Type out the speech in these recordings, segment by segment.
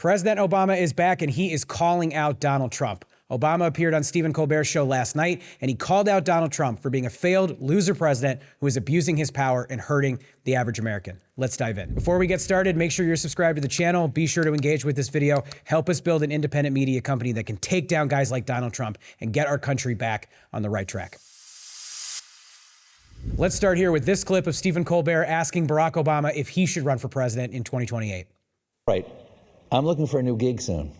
President Obama is back and he is calling out Donald Trump. Obama appeared on Stephen Colbert's show last night and he called out Donald Trump for being a failed loser president who is abusing his power and hurting the average American. Let's dive in. Before we get started, make sure you're subscribed to the channel. Be sure to engage with this video. Help us build an independent media company that can take down guys like Donald Trump and get our country back on the right track. Let's start here with this clip of Stephen Colbert asking Barack Obama if he should run for president in 2028. Right. I'm looking for a new gig soon.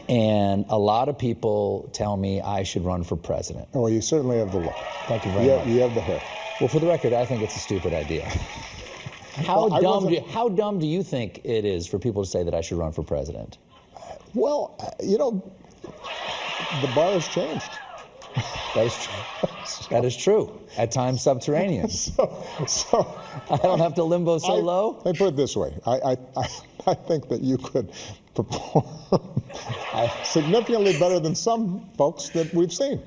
And a lot of people tell me I should run for president. Oh, well, you certainly have the look. Thank you very much. You have the hair. Well, for the record, I think it's a stupid idea. How dumb do you think it is for people to say that I should run for president? Well, you know, the bar has changed. That is true. That is true. At times subterranean. So I don't have to limbo so low. Let me put it this way. I think that you could perform significantly better than some folks that we've seen.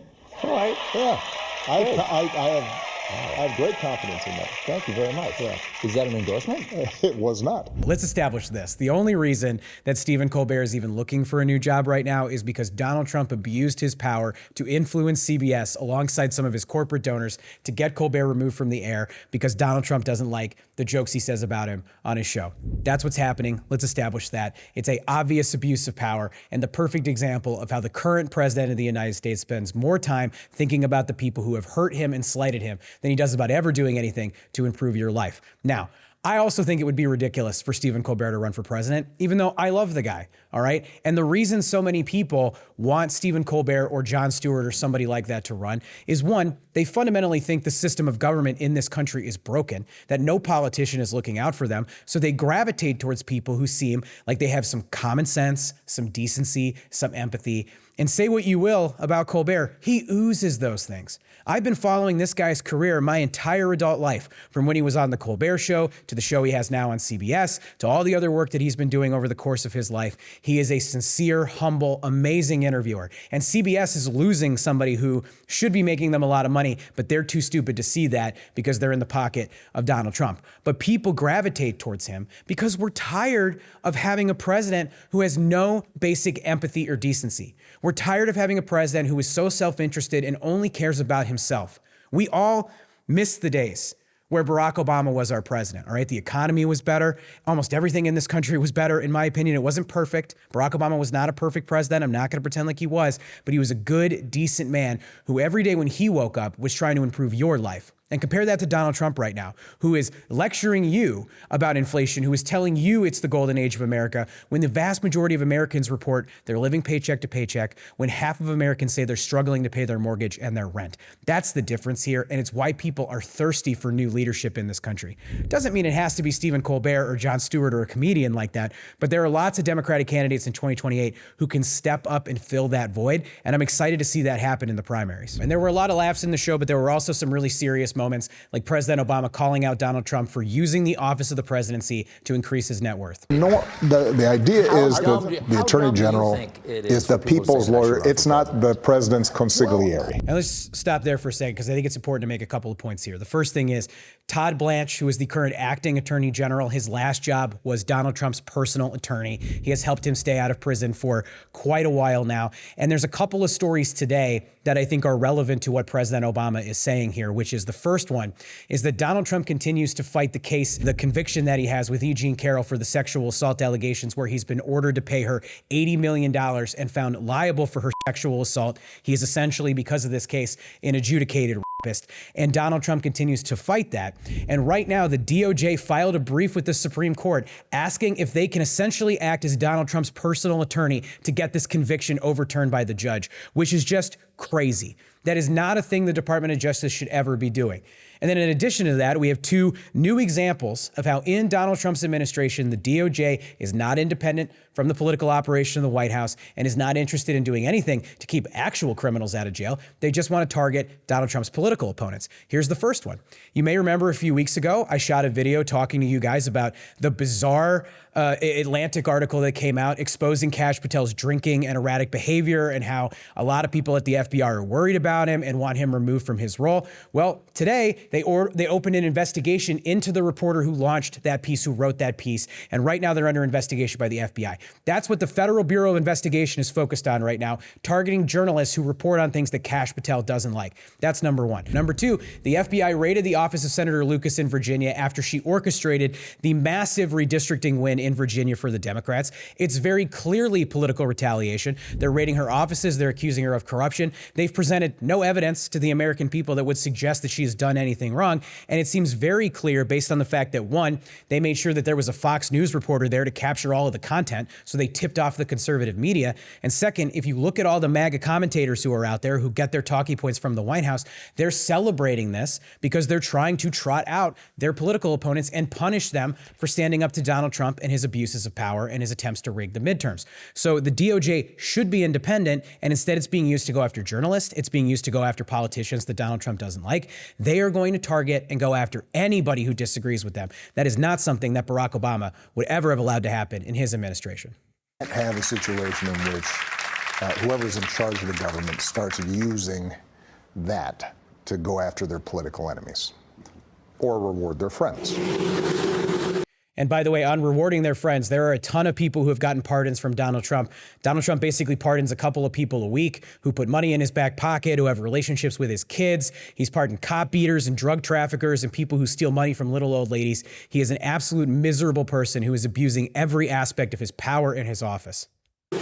All right. Yeah. I have great confidence in that. Thank you very much. Yeah. Is that an endorsement? It was not. Let's establish this. The only reason that Stephen Colbert is even looking for a new job right now is because Donald Trump abused his power to influence CBS alongside some of his corporate donors to get Colbert removed from the air because Donald Trump doesn't like the jokes he says about him on his show. That's what's happening. Let's establish that. It's an obvious abuse of power and the perfect example of how the current president of the United States spends more time thinking about the people who have hurt him and slighted him than he does about ever doing anything to improve your life. Now, I also think it would be ridiculous for Stephen Colbert to run for president, even though I love the guy, all right? And the reason so many people want Stephen Colbert or Jon Stewart or somebody like that to run is, one, they fundamentally think the system of government in this country is broken, that no politician is looking out for them, so they gravitate towards people who seem like they have some common sense, some decency, some empathy. And say what you will about Colbert, he oozes those things. I've been following this guy's career my entire adult life, from when he was on the Colbert Show, to the show he has now on CBS, to all the other work that he's been doing over the course of his life. He is a sincere, humble, amazing interviewer. And CBS is losing somebody who should be making them a lot of money, but they're too stupid to see that because they're in the pocket of Donald Trump. But people gravitate towards him because we're tired of having a president who has no basic empathy or decency. We're tired of having a president who is so self-interested and only cares about himself. We all miss the days where Barack Obama was our president, all right? The economy was better. Almost everything in this country was better, in my opinion. It wasn't perfect. Barack Obama was not a perfect president. I'm not going to pretend like he was, but he was a good, decent man who every day when he woke up was trying to improve your life. And compare that to Donald Trump right now, who is lecturing you about inflation, who is telling you it's the golden age of America, when the vast majority of Americans report they're living paycheck to paycheck, when half of Americans say they're struggling to pay their mortgage and their rent. That's the difference here, and it's why people are thirsty for new leadership in this country. Doesn't mean it has to be Stephen Colbert or Jon Stewart or a comedian like that, but there are lots of Democratic candidates in 2028 who can step up and fill that void, and I'm excited to see that happen in the primaries. And there were a lot of laughs in the show, but there were also some really serious moments, like President Obama calling out Donald Trump for using the office of the presidency to increase his net worth. No, the idea is that the Attorney General is the people's lawyer. It's not the president's consigliere. And let's stop there for a second, because I think it's important to make a couple of points here. The first thing is Todd Blanche, who is the current acting Attorney General, his last job was Donald Trump's personal attorney. He has helped him stay out of prison for quite a while now. And there's a couple of stories today that I think are relevant to what President Obama is saying here, which is the first one is that Donald Trump continues to fight the case, the conviction that he has with E. Jean Carroll for the sexual assault allegations, where he's been ordered to pay her $80 million and found liable for her sexual assault. He is essentially, because of this case, an adjudicated rapist. And Donald Trump continues to fight that. And right now, the DOJ filed a brief with the Supreme Court asking if they can essentially act as Donald Trump's personal attorney to get this conviction overturned by the judge, which is just crazy. That is not a thing the Department of Justice should ever be doing. And then in addition to that, we have two new examples of how in Donald Trump's administration, the DOJ is not independent from the political operation of the White House and is not interested in doing anything to keep actual criminals out of jail. They just want to target Donald Trump's political opponents. Here's the first one. You may remember a few weeks ago, I shot a video talking to you guys about the bizarre Atlantic article that came out exposing Kash Patel's drinking and erratic behavior and how a lot of people at the FBI are worried about on him and want him removed from his role. Well, today they opened an investigation into the reporter who launched that piece, who wrote that piece, and right now they're under investigation by the FBI. That's what the Federal Bureau of Investigation is focused on right now, targeting journalists who report on things that Kash Patel doesn't like. That's number one. Number two, the FBI raided the office of Senator Lucas in Virginia after she orchestrated the massive redistricting win in Virginia for the Democrats. It's very clearly political retaliation. They're raiding her offices. They're accusing her of corruption. They've presented no evidence to the American people that would suggest that she has done anything wrong. And it seems very clear based on the fact that, one, they made sure that there was a Fox News reporter there to capture all of the content, so they tipped off the conservative media. And second, if you look at all the MAGA commentators who are out there who get their talking points from the White House, they're celebrating this because they're trying to trot out their political opponents and punish them for standing up to Donald Trump and his abuses of power and his attempts to rig the midterms. So the DOJ should be independent, and instead it's being used to go after journalists. It's being used to go after politicians that Donald Trump doesn't like. They are going to target and go after anybody who disagrees with them. That is not something that Barack Obama would ever have allowed to happen in his administration. Have a situation in which whoever's in charge of the government starts using that to go after their political enemies or reward their friends. And by the way, on rewarding their friends, there are a ton of people who have gotten pardons from Donald Trump. Donald Trump basically pardons a couple of people a week who put money in his back pocket, who have relationships with his kids. He's pardoned cop beaters and drug traffickers and people who steal money from little old ladies. He is an absolute miserable person who is abusing every aspect of his power in his office.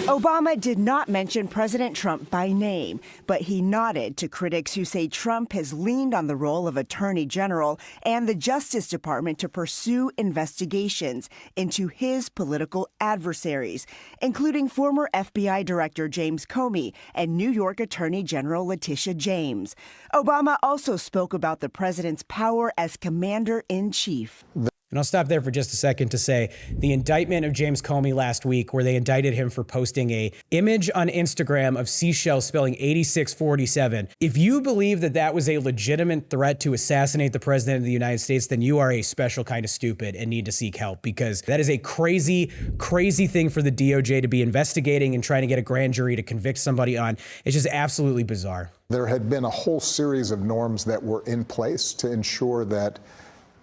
Obama did not mention President Trump by name, but he nodded to critics who say Trump has leaned on the role of Attorney General and the Justice Department to pursue investigations into his political adversaries, including former FBI Director James Comey and New York Attorney General Letitia James. Obama also spoke about the president's power as commander-in-chief. And I'll stop there for just a second to say the indictment of James Comey last week, where they indicted him for posting a image on Instagram of seashells spelling 8647. If you believe that that was a legitimate threat to assassinate the president of the United States, then you are a special kind of stupid and need to seek help, because that is a crazy, crazy thing for the DOJ to be investigating and trying to get a grand jury to convict somebody on. It's just absolutely bizarre. There had been a whole series of norms that were in place to ensure that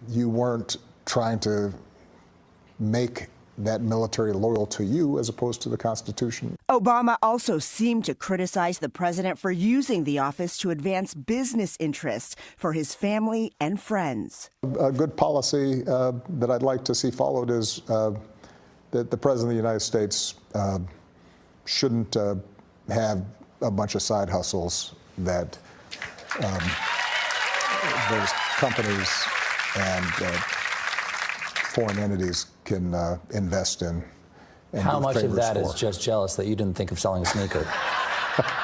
you weren't trying to make that military loyal to you as opposed to the Constitution. Obama also seemed to criticize the president for using the office to advance business interests for his family and friends. A good policy that I'd like to see followed is that the President of the United States shouldn't have a bunch of side hustles that those companies and foreign entities can invest in. And how much of that is just jealous that you didn't think of selling a sneaker?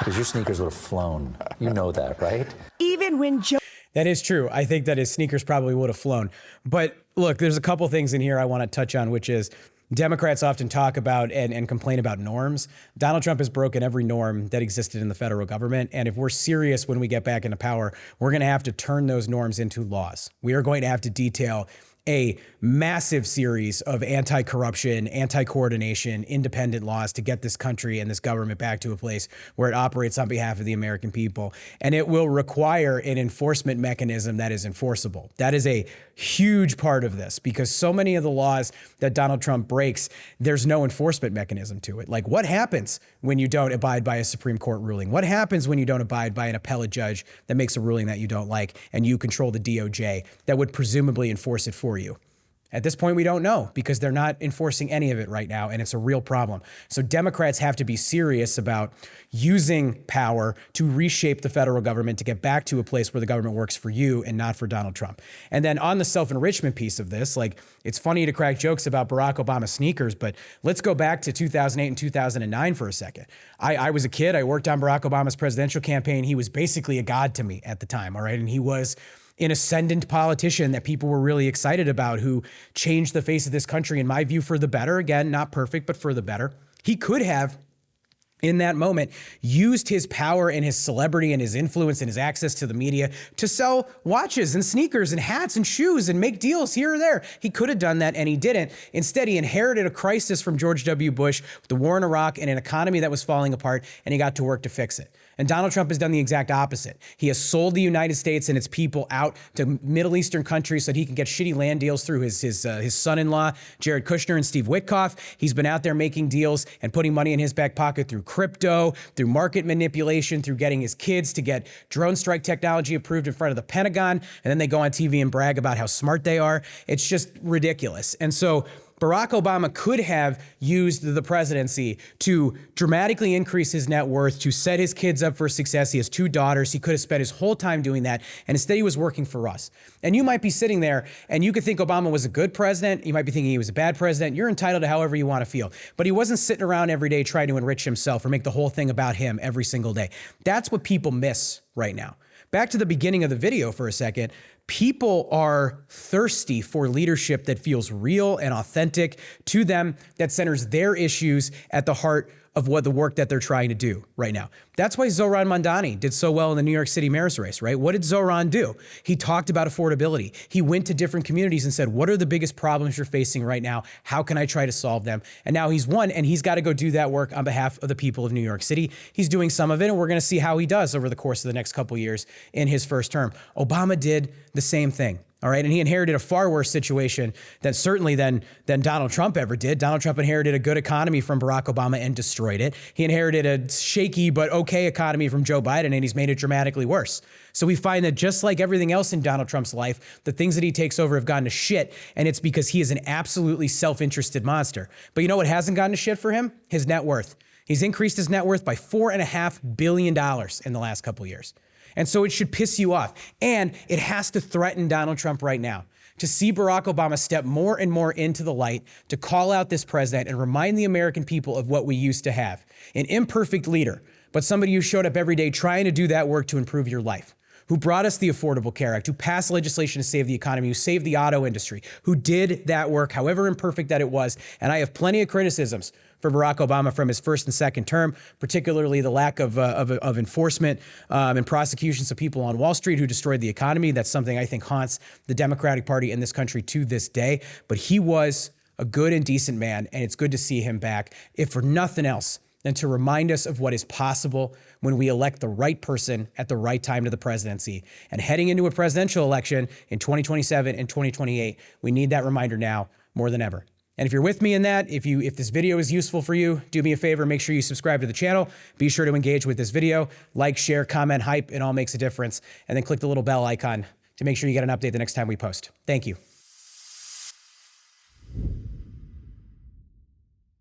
Because your sneakers would have flown. You know that, right? Even when Joe... That is true. I think that his sneakers probably would have flown. But look, there's a couple things in here I want to touch on, which is Democrats often talk about and complain about norms. Donald Trump has broken every norm that existed in the federal government. And if we're serious when we get back into power, we're going to have to turn those norms into laws. We are going to have to detail a massive series of anti-corruption, anti-coordination, independent laws to get this country and this government back to a place where it operates on behalf of the American people. And it will require an enforcement mechanism that is enforceable. That is a huge part of this, because so many of the laws that Donald Trump breaks, there's no enforcement mechanism to it. Like, what happens when you don't abide by a Supreme Court ruling? What happens when you don't abide by an appellate judge that makes a ruling that you don't like and you control the DOJ that would presumably enforce it for you? At this point, we don't know, because they're not enforcing any of it right now, and it's a real problem. So Democrats have to be serious about using power to reshape the federal government to get back to a place where the government works for you and not for Donald Trump. And then on the self-enrichment piece of this, like, it's funny to crack jokes about Barack Obama sneakers, but let's go back to 2008 and 2009 for a second. I was a kid. I worked on Barack Obama's presidential campaign. He was basically a god to me at the time, all right? And he was an ascendant politician that people were really excited about, who changed the face of this country, in my view, for the better. Again, not perfect, but for the better. He could have, in that moment, used his power and his celebrity and his influence and his access to the media to sell watches and sneakers and hats and shoes and make deals here or there. He could have done that, and he didn't. Instead, he inherited a crisis from George W. Bush with the war in Iraq and an economy that was falling apart, and he got to work to fix it. And Donald Trump has done the exact opposite. He has sold the United States and its people out to Middle Eastern countries so that he can get shitty land deals through his son-in-law, Jared Kushner and Steve Witkoff. He's been out there making deals and putting money in his back pocket through crypto, through market manipulation, through getting his kids to get drone strike technology approved in front of the Pentagon. And then they go on TV and brag about how smart they are. It's just ridiculous. And so Barack Obama could have used the presidency to dramatically increase his net worth, to set his kids up for success. He has 2 daughters. He could have spent his whole time doing that. And instead he was working for us. And you might be sitting there and you could think Obama was a good president. You might be thinking he was a bad president. You're entitled to however you want to feel. But he wasn't sitting around every day trying to enrich himself or make the whole thing about him every single day. That's what people miss right now. Back to the beginning of the video for a second. People are thirsty for leadership that feels real and authentic to them, that centers their issues at the heart of what the work that they're trying to do right now. That's why Zohran Mamdani did so well in the New York City mayor's race, right? What did Zohran do? He talked about affordability. He went to different communities and said, what are the biggest problems you're facing right now? How can I try to solve them? And now he's won, and he's got to go do that work on behalf of the people of New York City. He's doing some of it, and we're going to see how he does over the course of the next couple years in his first term. Obama did the same thing. All right. And he inherited a far worse situation than Donald Trump ever did. Donald Trump inherited a good economy from Barack Obama and destroyed it. He inherited a shaky but okay economy from Joe Biden, and he's made it dramatically worse. So we find that just like everything else in Donald Trump's life, the things that he takes over have gone to shit. And it's because he is an absolutely self-interested monster. But you know what hasn't gone to shit for him? His net worth. He's increased his net worth by $4.5 billion in the last couple of years. And so it should piss you off. And it has to threaten Donald Trump right now to see Barack Obama step more and more into the light, to call out this president and remind the American people of what we used to have. An imperfect leader, but somebody who showed up every day trying to do that work to improve your life, who brought us the Affordable Care Act, who passed legislation to save the economy, who saved the auto industry, who did that work, however imperfect that it was. And I have plenty of criticisms for Barack Obama from his first and second term, particularly the lack of enforcement and prosecutions of people on Wall Street who destroyed the economy. That's something I think haunts the Democratic Party in this country to this day. But he was a good and decent man, and it's good to see him back, if for nothing else than to remind us of what is possible when we elect the right person at the right time to the presidency. And heading into a presidential election in 2027 and 2028, we need that reminder now more than ever. And if you're with me in that, if this video is useful for you, do me a favor, make sure you subscribe to the channel. Be sure to engage with this video, like, share, comment, hype. It all makes a difference. And then click the little bell icon to make sure you get an update the next time we post. Thank you.